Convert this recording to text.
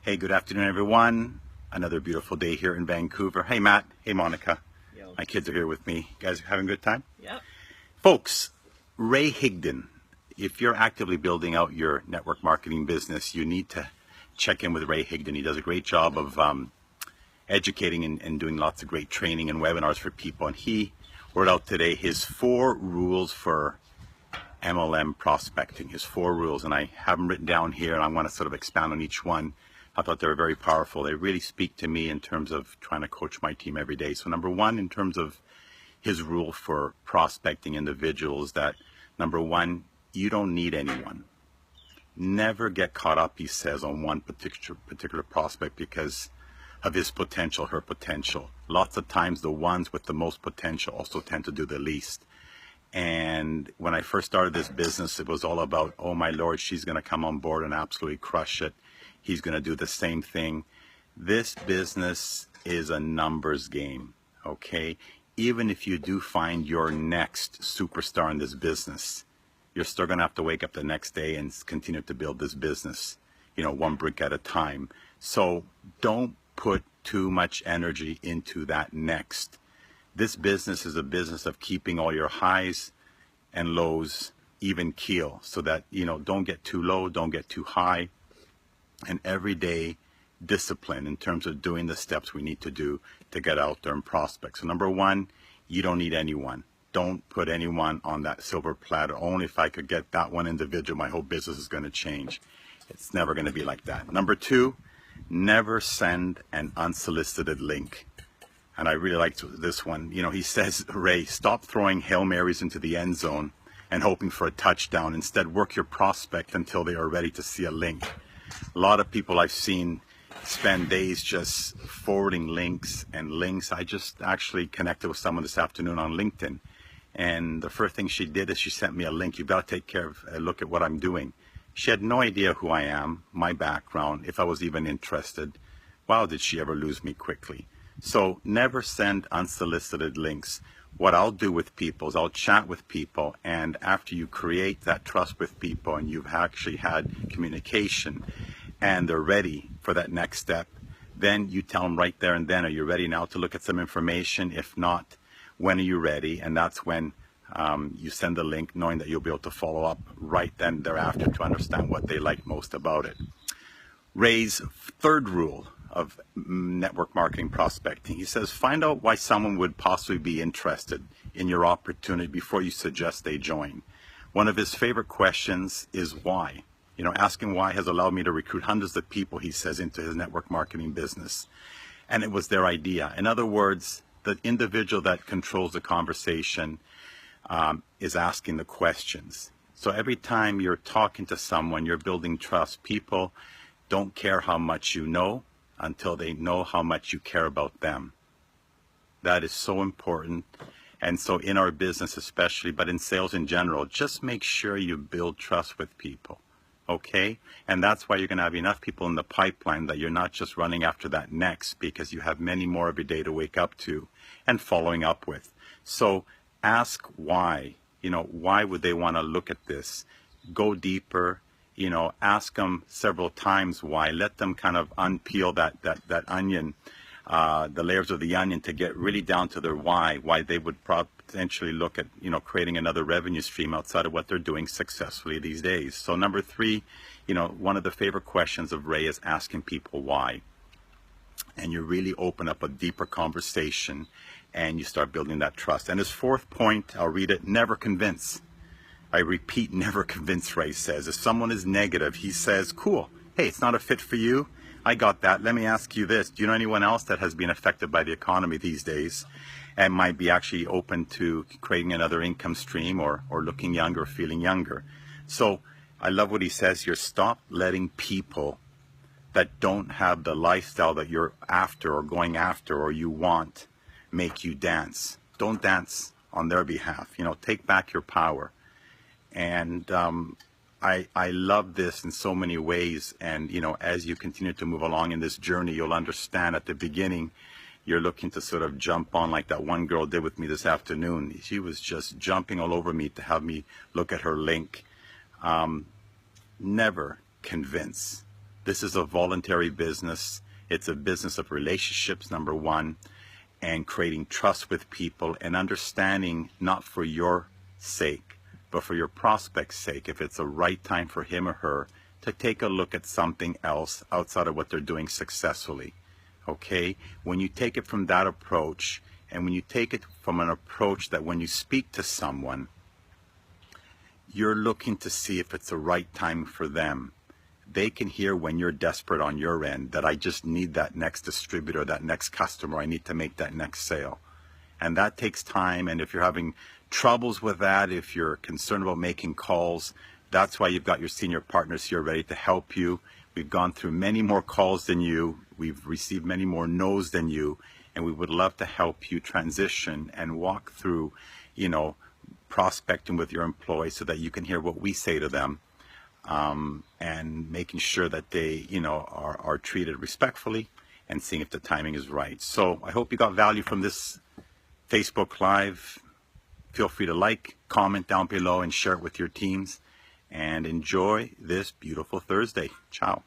Hey, good afternoon, everyone. Another beautiful day here in Vancouver. Hey, Matt. Hey, Monica. Yo. My kids are here with me. You guys having a good time? Yep. Folks, Ray Higdon. If you're actively building out your network marketing business, you need to check in with Ray Higdon. He does a great job of educating and doing lots of great training and webinars for people. And he wrote out today his 4 rules for MLM prospecting, his 4 rules. And I have them written down here, and I want to sort of expand on each one. I thought they were very powerful. They really speak to me in terms of trying to coach my team every day. So number 1, in terms of his rule for prospecting individuals, that number 1, you don't need anyone. Never get caught up, he says, on one particular prospect because of his potential, her potential. Lots of times the ones with the most potential also tend to do the least. And when I first started this business, it was all about, oh my Lord, she's going to come on board and absolutely crush it. He's going to do the same thing. This business is a numbers game, okay? Even if you do find your next superstar in this business, you're still going to have to wake up the next day and continue to build this business, one brick at a time. So don't put too much energy into that next. This business is a business of keeping all your highs and lows even keel, so that, don't get too low, don't get too high. And everyday discipline in terms of doing the steps we need to do to get out there and prospect. So number 1, you don't need anyone. Don't put anyone on that silver platter. Only if I could get that one individual, my whole business is going to change. It's never going to be like that. Number 2, never send an unsolicited link. And I really liked this one. He says, Ray, stop throwing Hail Marys into the end zone and hoping for a touchdown. Instead, work your prospect until they are ready to see a link. A lot of people I've seen spend days just forwarding links and links. I just actually connected with someone this afternoon on LinkedIn. And the first thing she did is she sent me a link. You've got to take care of a look at what I'm doing. She had no idea who I am, my background, if I was even interested. Wow, did she ever lose me quickly. So never send unsolicited links. What I'll do with people is I'll chat with people, and after you create that trust with people and you've actually had communication and they're ready for that next step, then you tell them right there and then, are you ready now to look at some information? If not, when are you ready? And that's when you send the link, knowing that you'll be able to follow up right then thereafter to understand what they like most about it. Ray's 3rd rule of network marketing prospecting. He says, find out why someone would possibly be interested in your opportunity before you suggest they join. One of his favorite questions is why. Asking why has allowed me to recruit hundreds of people, he says, into his network marketing business. And it was their idea. In other words, the individual that controls the conversation is asking the questions. So every time you're talking to someone, you're building trust. People don't care how much you know until they know how much you care about them. That is so important. And so in our business especially, but in sales in general, just make sure you build trust with people, okay? And that's why you're going to have enough people in the pipeline that you're not just running after that next, because you have many more every day to wake up to and following up with. So ask why. Why would they want to look at this? Go deeper. Ask them several times why. Let them kind of unpeel that onion, the layers of the onion, to get really down to their why they would potentially look at, creating another revenue stream outside of what they're doing successfully these days. So number 3, one of the favorite questions of Ray is asking people why. And you really open up a deeper conversation and you start building that trust. And his 4th point, I'll read it, never convince. I repeat, never convince, Ray says. If someone is negative, he says, cool, hey, it's not a fit for you. I got that. Let me ask you this. Do you know anyone else that has been affected by the economy these days and might be actually open to creating another income stream or looking younger, feeling younger? So I love what he says here. Stop letting people that don't have the lifestyle that you're after or going after or you want make you dance. Don't dance on their behalf. Take back your power. And I love this in so many ways. And, as you continue to move along in this journey, you'll understand at the beginning, you're looking to sort of jump on like that one girl did with me this afternoon. She was just jumping all over me to have me look at her link. Never convince. This is a voluntary business. It's a business of relationships, number one, and creating trust with people and understanding, not for your sake, but for your prospect's sake, if it's the right time for him or her to take a look at something else outside of what they're doing successfully. Okay? When you take it from that approach, and when you take it from an approach that when you speak to someone, you're looking to see if it's the right time for them. They can hear when you're desperate on your end that I just need that next distributor, that next customer, I need to make that next sale. And that takes time, and if you're having troubles with that, if you're concerned about making calls, that's why you've got your senior partners here ready to help you. We've gone through many more calls than you, we've received many more no's than you, and we would love to help you transition and walk through, prospecting with your employees so that you can hear what we say to them. And making sure that they, are treated respectfully and seeing if the timing is right. So I hope you got value from this Facebook Live. Feel free to like, comment down below, and share it with your teams. And enjoy this beautiful Thursday. Ciao.